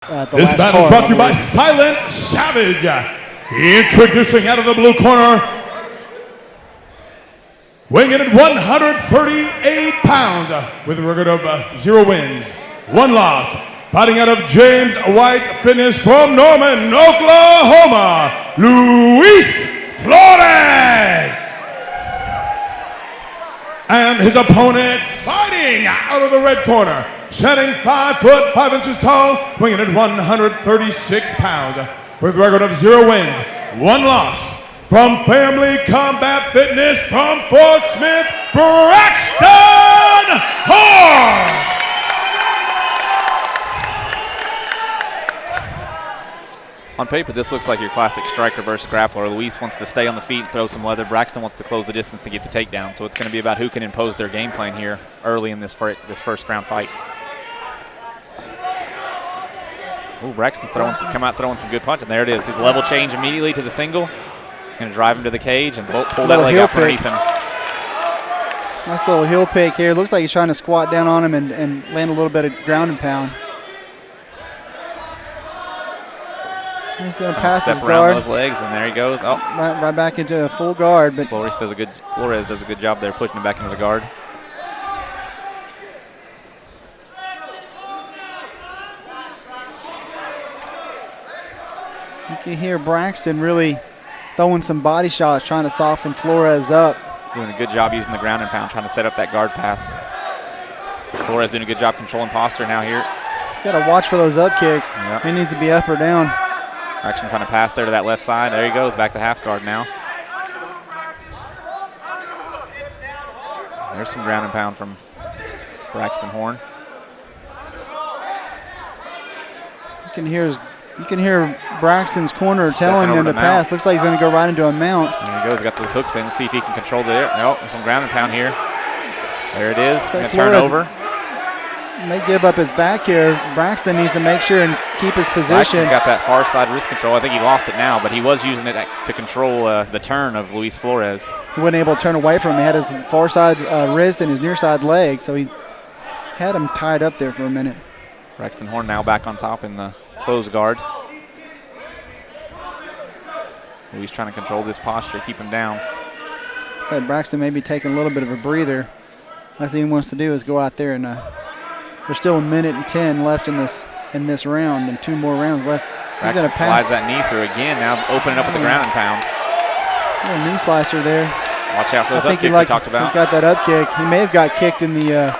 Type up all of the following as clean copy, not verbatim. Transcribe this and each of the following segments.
This battle is brought to you by Silent Savage. Introducing out of the blue corner, weighing in at 138 pounds, with a record of 0 wins, 1 loss. Fighting out of James White Fitness from Norman, Oklahoma, Luis Flores. And his opponent fighting out of the red corner, standing 5 foot 5 inches tall, weighing in at 136 pounds, with a record of 0 wins, 1 loss. From Family Combat Fitness from Fort Smith, Braxton Horne. On paper, this looks like your classic striker versus grappler. Luis wants to stay on the feet and throw some leather. Braxton wants to close the distance and get the takedown. So it's going to be about who can impose their game plan here early in this first round fight. Ooh, Braxton's come out throwing some good punch, and there it is. The level change immediately to the single. Going to drive him to the cage and pull that leg out underneath him. Nice little heel pick here. Looks like he's trying to squat down on him and land a little bit of ground and pound. He's going to pass his guard. Step around those legs, and there he goes. Oh, right back into a full guard. But Flores does a good job there, pushing him back into the guard. You can hear Braxton really throwing some body shots, trying to soften Flores up. Doing a good job using the ground and pound, trying to set up that guard pass. Flores doing a good job controlling posture now here. Got to watch for those up kicks. Yep. He needs to be up or down. Braxton trying to pass there to that left side. There he goes, back to half guard now. There's some ground and pound from Braxton Horne. You can hear Braxton's corner telling them to pass. Looks like he's going to go right into a mount. There he goes, got those hooks in. See if he can control the. Nope, there's some ground and pound here. There it is. Going to turn over. May give up his back here. Braxton needs to make sure and keep his position. Braxton's got that far side wrist control. I think he lost it now, but he was using it to control the turn of Luis Flores. He wasn't able to turn away from him. He had his far side wrist and his near side leg, so he had him tied up there for a minute. Braxton Horne now back on top in the closed guard. Luis trying to control this posture, keep him down. Said Braxton may be taking a little bit of a breather. Last thing he wants to do is go out there and there's still 1 minute and 10 left in this round and 2 more rounds left. Braxton slides that knee through again, now opening up with the ground and pound. Little knee slicer there. Watch out for those up kicks we talked about. He got that up kick. He may have got kicked in the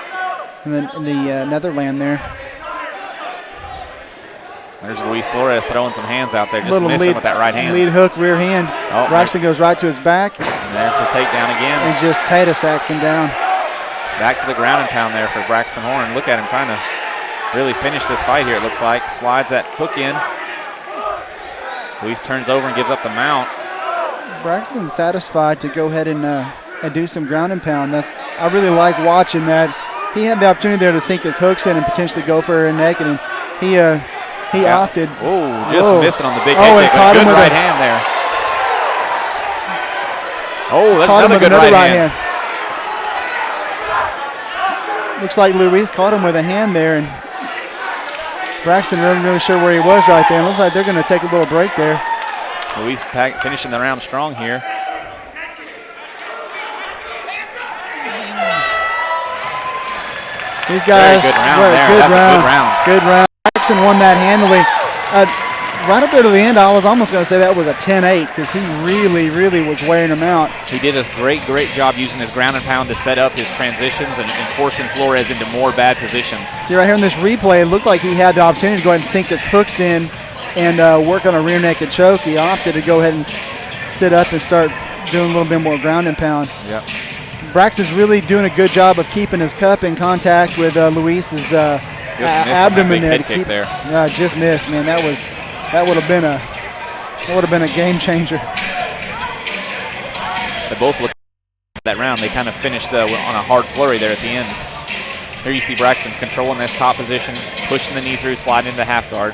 Netherland there. There's Luis Flores throwing some hands out there, just missing with that right hand. Lead hook, rear hand. Oh, Braxton goes right to his back. And there's the takedown again. And just tater sacks him down. Back to the ground and pound there for Braxton Horne. Look at him trying to really finish this fight here, it looks like. Slides that hook in. Luis turns over and gives up the mount. Braxton's satisfied to go ahead and do some ground and pound. I really like watching that. He had the opportunity there to sink his hooks in and potentially go for a neck, and he opted. Oh, just missing on the big head kick. Caught Good him with right hand there. Oh, that's another good right hand. Looks like Luis caught him with a hand there, and Braxton wasn't really sure where he was right there. It looks like they're going to take a little break there. Luis finishing the round strong here. These guys, good round there. That's a good round. Good round. Braxton won that handily. Right up there to the end, I was almost going to say that was a 10-8 because he really, really was wearing him out. He did a great job using his ground and pound to set up his transitions and forcing Flores into more bad positions. See right here in this replay, it looked like he had the opportunity to go ahead and sink his hooks in and work on a rear naked choke. He opted to go ahead and sit up and start doing a little bit more ground and pound. Yep. Braxton's really doing a good job of keeping his cup in contact with Luis's abdomen there. Head kick there. Yeah, just missed, man. That would have been a game changer. They both looked at that round. They kind of finished on a hard flurry there at the end. Here you see Braxton controlling this top position, pushing the knee through, sliding into half guard.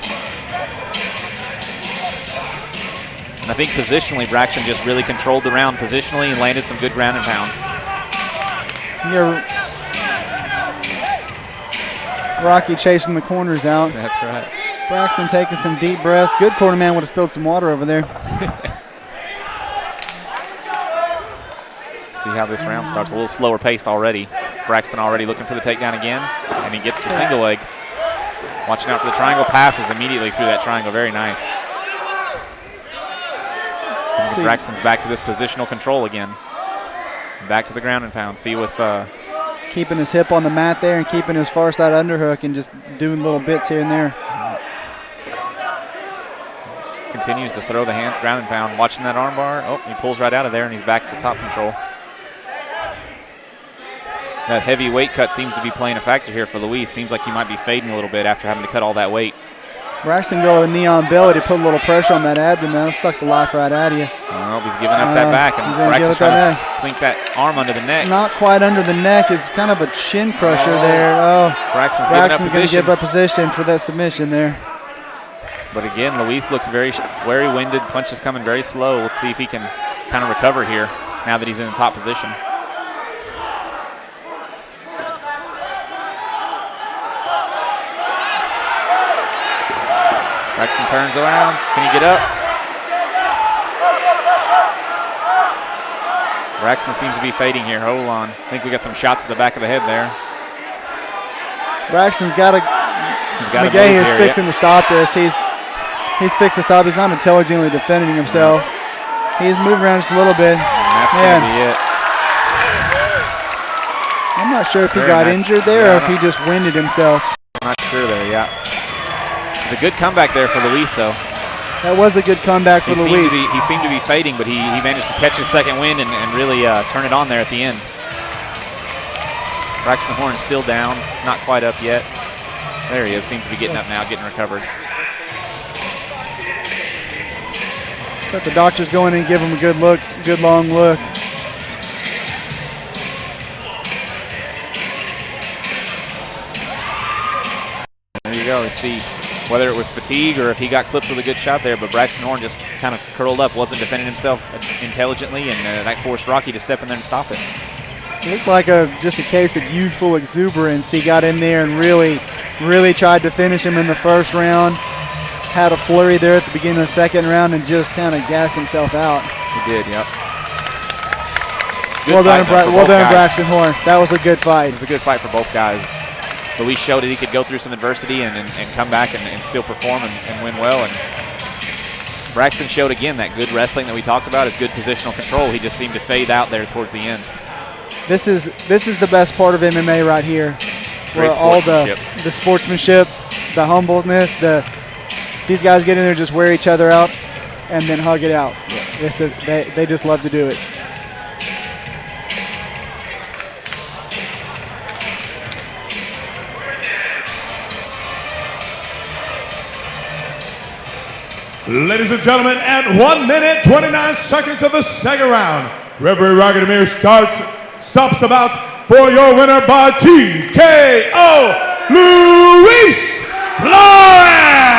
And I think positionally, Braxton just really controlled the round positionally and landed some good ground and pound. Rocky chasing the corners out. That's right. Braxton taking some deep breaths. Good corner man would have spilled some water over there. See how this round starts. A little slower paced already. Braxton already looking for the takedown again, and he gets the single leg. Watching out for the triangle, passes immediately through that triangle. Very nice. And Braxton's back to this positional control again. Back to the ground and pound. See with he's keeping his hip on the mat there and keeping his far side underhook and just doing little bits here and there. Continues to throw the hand, ground and pound. Watching that arm bar. Oh, he pulls right out of there, and he's back to top control. That heavy weight cut seems to be playing a factor here for Luis. Seems like he might be fading a little bit after having to cut all that weight. Braxton go with a knee on belly to put a little pressure on that abdomen. That'll suck the life right out of you. Well, he's giving up that back, and Braxton's trying to sink that arm under the neck. Not quite under the neck. It's kind of a chin crusher there. Oh, Braxton's going to give up position for that submission there. But again, Luis looks very winded. Punch is coming very slow. Let's see if he can kind of recover here now that he's in the top position. Braxton turns around. Can he get up? Braxton seems to be fading here. Hold on. I think we got some shots to the back of the head there. Braxton's got to. McGay is fixing to stop this. He's fixed to stop. He's not intelligently defending himself. He's moving around just a little bit. And that's going to be it. I'm not sure if he got injured there or if he just winded himself. I'm not sure there, yeah. It's a good comeback there for Luis, though. That was a good comeback for Luis. He seemed to be fading, but he managed to catch his second wind and really turn it on there at the end. Braxton Horne's still down, not quite up yet. There he is, seems to be getting up now, getting recovered. Let the doctors go in and give him a good look, good long look. There you go. Let's see whether it was fatigue or if he got clipped with a good shot there, but Braxton Horne just kind of curled up, wasn't defending himself intelligently, and that forced Rocky to step in there and stop it. It looked like just a case of youthful exuberance. He got in there and really tried to finish him in the first round. Had a flurry there at the beginning of the second round and just kind of gassed himself out. He did, yep. Well done, Braxton Horne. That was a good fight. It was a good fight for both guys. Luis showed that he could go through some adversity and come back and still perform and win well. And Braxton showed again that good wrestling that we talked about, his good positional control. He just seemed to fade out there towards the end. This is the best part of MMA right here. Where all the sportsmanship, the humbleness, these guys get in there, just wear each other out, and then hug it out. Yeah. They just love to do it. Ladies and gentlemen, at 1 minute, 29 seconds of the second round, Referee Rocky Demir stops about for your winner by TKO, Luis Flores!